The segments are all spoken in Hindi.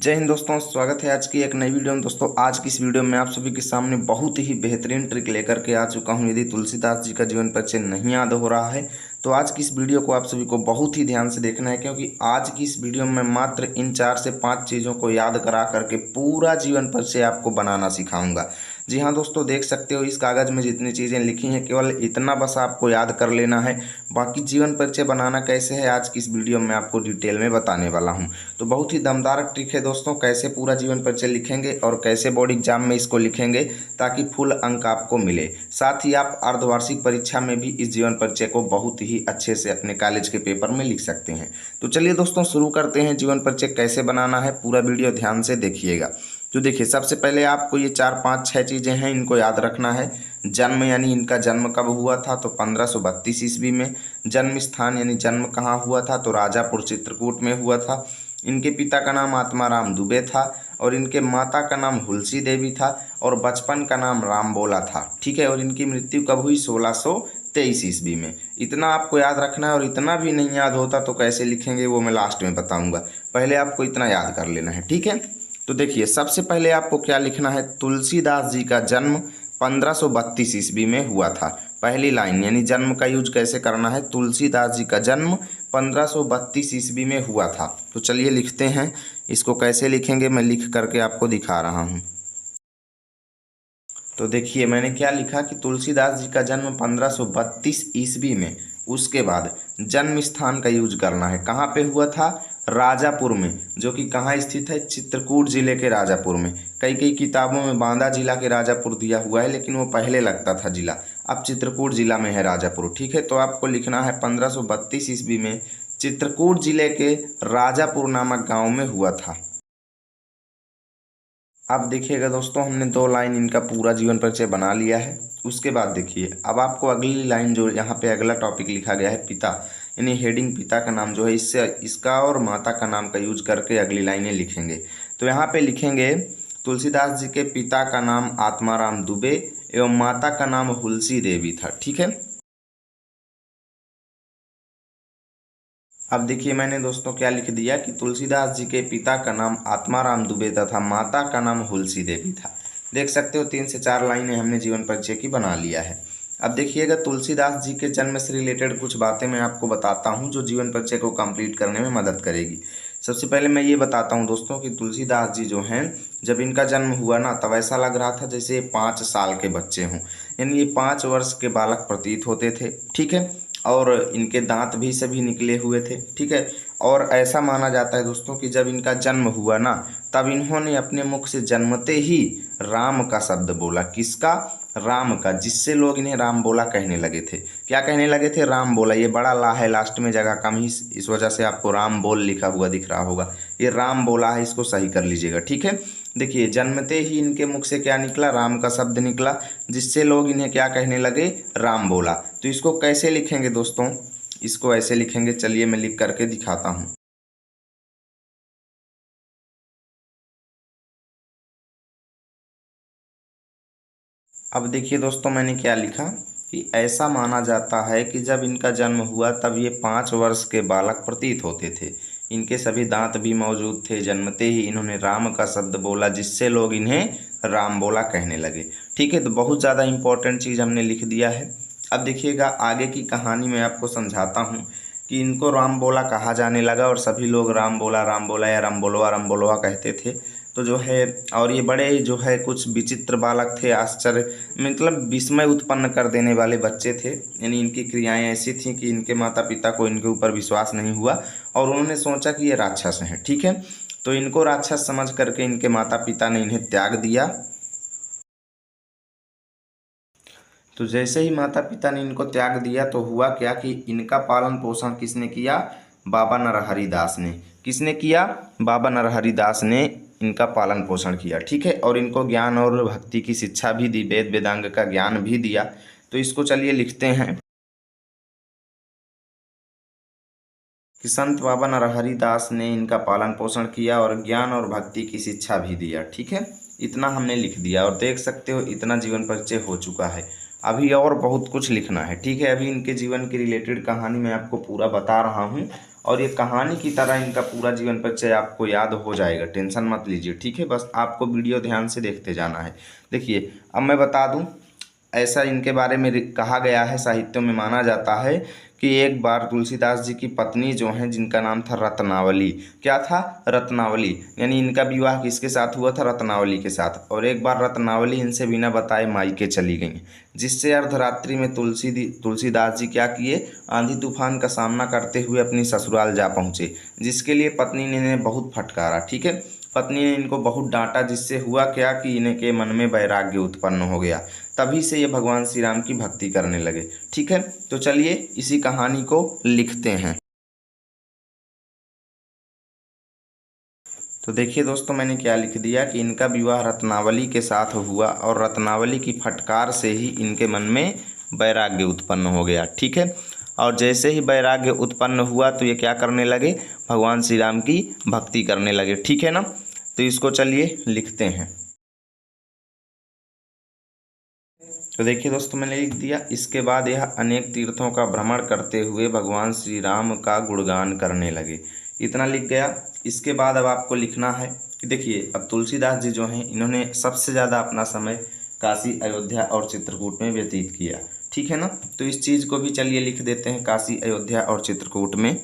जय हिंद दोस्तों, स्वागत है आज की एक नई वीडियो में। दोस्तों आज की इस वीडियो में आप सभी के सामने बहुत ही बेहतरीन ट्रिक लेकर के आ चुका हूं। यदि तुलसीदास जी का जीवन परिचय नहीं याद हो रहा है तो आज की इस वीडियो को आप सभी को बहुत ही ध्यान से देखना है, क्योंकि आज की इस वीडियो में मात्र इन 4 से 5 चीज़ों को याद करा करके पूरा जीवन परिचय आपको बनाना सिखाऊंगा। जी हाँ दोस्तों, देख सकते हो इस कागज़ में जितनी चीज़ें लिखी हैं केवल इतना बस आपको याद कर लेना है। बाकी जीवन परिचय बनाना कैसे है आज की इस वीडियो में आपको डिटेल में बताने वाला हूँ। तो बहुत ही दमदार ट्रिक है दोस्तों, कैसे पूरा जीवन परिचय लिखेंगे और कैसे बोर्ड एग्जाम में इसको लिखेंगे ताकि फुल अंक आपको मिले। साथ ही आप अर्धवार्षिक परीक्षा में भी इस जीवन परिचय को बहुत ही अच्छे से अपने कॉलेज के पेपर में लिख सकते हैं। तो चलिए दोस्तों शुरू करते हैं। जीवन परिचय कैसे बनाना है पूरा वीडियो ध्यान से देखिएगा। तो देखिए, सबसे पहले आपको ये 4 5 6 चीज़ें हैं, इनको याद रखना है। जन्म यानी इनका जन्म कब हुआ था तो 1532 ईस्वी में। जन्म स्थान यानी जन्म कहाँ हुआ था तो राजापुर चित्रकूट में हुआ था। इनके पिता का नाम आत्माराम दुबे था और इनके माता का नाम हुलसी देवी था और बचपन का नाम रामबोला था। ठीक है, और इनकी मृत्यु कब हुई 1623 ईस्वी में। इतना आपको याद रखना है, और इतना भी नहीं याद होता तो कैसे लिखेंगे वो मैं लास्ट में बताऊंगा। पहले आपको इतना याद कर लेना है, ठीक है। तो देखिए, सबसे पहले आपको क्या लिखना है, तुलसीदास जी का जन्म 1532 ईस्वी में हुआ था। पहली लाइन यानी जन्म का यूज कैसे करना है, तुलसीदास जी का जन्म 1532 ईस्वी में हुआ था। तो चलिए लिखते हैं। इसको कैसे लिखेंगे मैं लिख करके आपको दिखा रहा हूँ। तो देखिए मैंने क्या लिखा कि तुलसीदास जी का जन्म 1532 ईस्वी में। उसके बाद जन्म स्थान का यूज करना है। कहाँ पे हुआ था, राजापुर में, जो कि कहाँ स्थित है, चित्रकूट जिले के राजापुर में। कई कई किताबों में बांदा जिला के राजापुर दिया हुआ है, लेकिन वो पहले लगता था जिला, अब चित्रकूट जिला में है राजापुर। ठीक है, तो आपको लिखना है 1532 ईस्वी में चित्रकूट जिले के राजापुर नामक गाँव में हुआ था। अब देखिएगा दोस्तों, हमने 2 लाइन इनका पूरा जीवन परिचय बना लिया है। उसके बाद देखिए, अब आपको अगली लाइन जो यहाँ पे अगला टॉपिक लिखा गया है पिता, यानी हेडिंग पिता का नाम जो है, इससे इसका और माता का नाम का यूज करके अगली लाइनें लिखेंगे। तो यहाँ पे लिखेंगे तुलसीदास जी के पिता का नाम आत्माराम दुबे एवं माता का नाम हुलसी देवी था। ठीक है, अब देखिए मैंने दोस्तों क्या लिख दिया कि तुलसीदास जी के पिता का नाम आत्माराम दुबे तथा माता का नाम हुलसी देवी था। देख सकते हो 3 से 4 लाइनें हमने जीवन परिचय की बना लिया है। अब देखिएगा, तुलसीदास जी के जन्म से रिलेटेड कुछ बातें मैं आपको बताता हूँ जो जीवन परिचय को कंप्लीट करने में मदद करेगी। सबसे पहले मैं ये बताता हूँ दोस्तों कि तुलसीदास जी जो हैं, जब इनका जन्म हुआ ना तब ऐसा लग रहा था जैसे 5 साल के बच्चे हों, यानी ये 5 वर्ष के बालक प्रतीत होते थे। ठीक है, और इनके दांत भी सभी निकले हुए थे। ठीक है, और ऐसा माना जाता है दोस्तों कि जब इनका जन्म हुआ ना तब इन्होंने अपने मुख से जन्मते ही राम का शब्द बोला। किसका, राम का, जिससे लोग इन्हें राम बोला कहने लगे थे। क्या कहने लगे थे, राम बोला। ये बड़ा ला है, लास्ट में जगह कम ही, इस वजह से आपको राम बोल लिखा हुआ दिख रहा होगा। ये राम बोला है, इसको सही कर लीजिएगा। ठीक है, देखिए जन्मते ही इनके मुख से क्या निकला, राम का शब्द निकला, जिससे लोग इन्हें क्या कहने लगे, राम बोला। तो इसको कैसे लिखेंगे दोस्तों, इसको ऐसे लिखेंगे, चलिए मैं लिख करके दिखाता हूँ। अब देखिए दोस्तों मैंने क्या लिखा कि ऐसा माना जाता है कि जब इनका जन्म हुआ तब ये 5 वर्ष के बालक प्रतीत होते थे। इनके सभी दांत भी मौजूद थे। जन्मते ही इन्होंने राम का शब्द बोला, जिससे लोग इन्हें राम बोला कहने लगे। ठीक है, तो बहुत ज़्यादा इंपॉर्टेंट चीज़ हमने लिख दिया है। अब देखिएगा आगे की कहानी मैं आपको समझाता हूँ कि इनको राम बोला कहा जाने लगा और सभी लोग राम बोला या राम बोलवा कहते थे। तो जो है, और ये बड़े जो है कुछ विचित्र बालक थे, आश्चर्य मतलब विस्मय उत्पन्न कर देने वाले बच्चे थे। यानी इनकी क्रियाएं ऐसी थीं कि इनके माता पिता को इनके ऊपर विश्वास नहीं हुआ और उन्होंने सोचा कि ये राक्षस हैं। ठीक है, तो इनको राक्षस समझ करके इनके माता पिता ने इन्हें त्याग दिया। तो जैसे ही माता पिता ने इनको त्याग दिया तो हुआ क्या कि इनका पालन पोषण किसने किया, बाबा नरहरि दास ने। किसने किया, बाबा नरहरि दास ने इनका पालन पोषण किया। ठीक है, और इनको ज्ञान और भक्ति की शिक्षा भी दी, वेद वेदांग का ज्ञान भी दिया। तो इसको चलिए लिखते हैं कि संत बाबा नरहरि दास ने इनका पालन पोषण किया और ज्ञान और भक्ति की शिक्षा भी दिया। ठीक है, इतना हमने लिख दिया और देख सकते हो इतना जीवन परिचय हो चुका है। अभी और बहुत कुछ लिखना है। ठीक है, अभी इनके जीवन के रिलेटेड कहानी मैं आपको पूरा बता रहा हूँ और ये कहानी की तरह इनका पूरा जीवन परिचय आपको याद हो जाएगा, टेंशन मत लीजिए, ठीक है। बस आपको वीडियो ध्यान से देखते जाना है। देखिए अब मैं बता दूं, ऐसा इनके बारे में कहा गया है, साहित्यों में माना जाता है कि एक बार तुलसीदास जी की पत्नी जो हैं, जिनका नाम था रत्नावली, क्या था, रत्नावली, यानी इनका विवाह किसके साथ हुआ था, रत्नावली के साथ। और एक बार रत्नावली इनसे बिना बताए मायके चली गई, जिससे अर्धरात्रि में तुलसीदास जी क्या किए, आंधी तूफान का सामना करते हुए अपनी ससुराल जा पहुँचे, जिसके लिए पत्नी ने इन्हें बहुत फटकारा, ठीक है। पत्नी ने इनको बहुत डांटा, जिससे हुआ क्या कि इनके मन में वैराग्य उत्पन्न हो गया। तभी से ये भगवान श्री राम की भक्ति करने लगे, ठीक है। तो चलिए इसी कहानी को लिखते हैं। तो देखिए दोस्तों, मैंने क्या लिख दिया कि इनका विवाह रत्नावली के साथ हुआ और रत्नावली की फटकार से ही इनके मन में वैराग्य उत्पन्न हो गया, ठीक है। और जैसे ही वैराग्य उत्पन्न हुआ तो ये क्या करने लगे, भगवान श्री राम की भक्ति करने लगे, ठीक है ना। तो इसको चलिए लिखते हैं। तो देखिए दोस्तों, मैंने लिख दिया, इसके बाद यह अनेक तीर्थों का भ्रमण करते हुए भगवान श्री राम का गुणगान करने लगे। इतना लिख गया। इसके बाद अब आपको लिखना है कि देखिए अब तुलसीदास जी जो हैं, इन्होंने सबसे ज़्यादा अपना समय काशी, अयोध्या और चित्रकूट में व्यतीत किया, ठीक है ना। तो इस चीज़ को भी चलिए लिख देते हैं, काशी, अयोध्या और चित्रकूट में।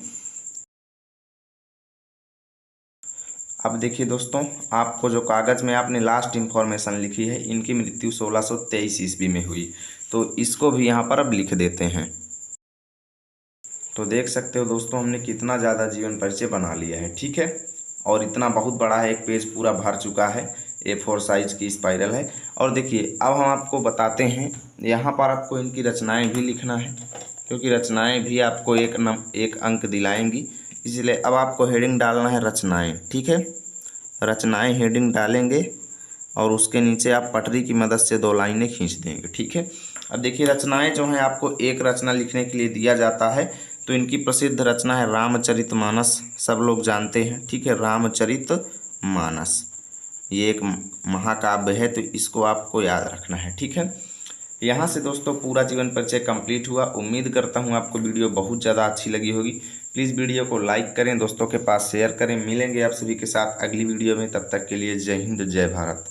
अब देखिए दोस्तों, आपको जो कागज़ में आपने लास्ट इन्फॉर्मेशन लिखी है, इनकी मृत्यु 1623 ईस्वी में हुई, तो इसको भी यहाँ पर अब लिख देते हैं। तो देख सकते हो दोस्तों, हमने कितना ज़्यादा जीवन परिचय बना लिया है, ठीक है। और इतना बहुत बड़ा है, एक पेज पूरा भर चुका है, A4 साइज की स्पाइरल है। और देखिए अब हम आपको बताते हैं, यहाँ पर आपको इनकी रचनाएँ भी लिखना है, क्योंकि रचनाएँ भी आपको एक अंक दिलाएंगी, इसलिए अब आपको हेडिंग डालना है रचनाएँ, ठीक है। रचनाएँ हेडिंग डालेंगे और उसके नीचे आप पटरी की मदद से 2 लाइनें खींच देंगे, ठीक है। अब देखिए रचनाएँ जो हैं, आपको एक रचना लिखने के लिए दिया जाता है, तो इनकी प्रसिद्ध रचना है रामचरितमानस, सब लोग जानते हैं, ठीक है। रामचरितमानस ये एक महाकाव्य है, तो इसको आपको याद रखना है, ठीक है। यहाँ से दोस्तों पूरा जीवन परिचय कंप्लीट हुआ। उम्मीद करता हूँ आपको वीडियो बहुत ज़्यादा अच्छी लगी होगी। प्लीज़ वीडियो को लाइक करें, दोस्तों के पास शेयर करें। मिलेंगे आप सभी के साथ अगली वीडियो में, तब तक के लिए जय हिंद, जय भारत।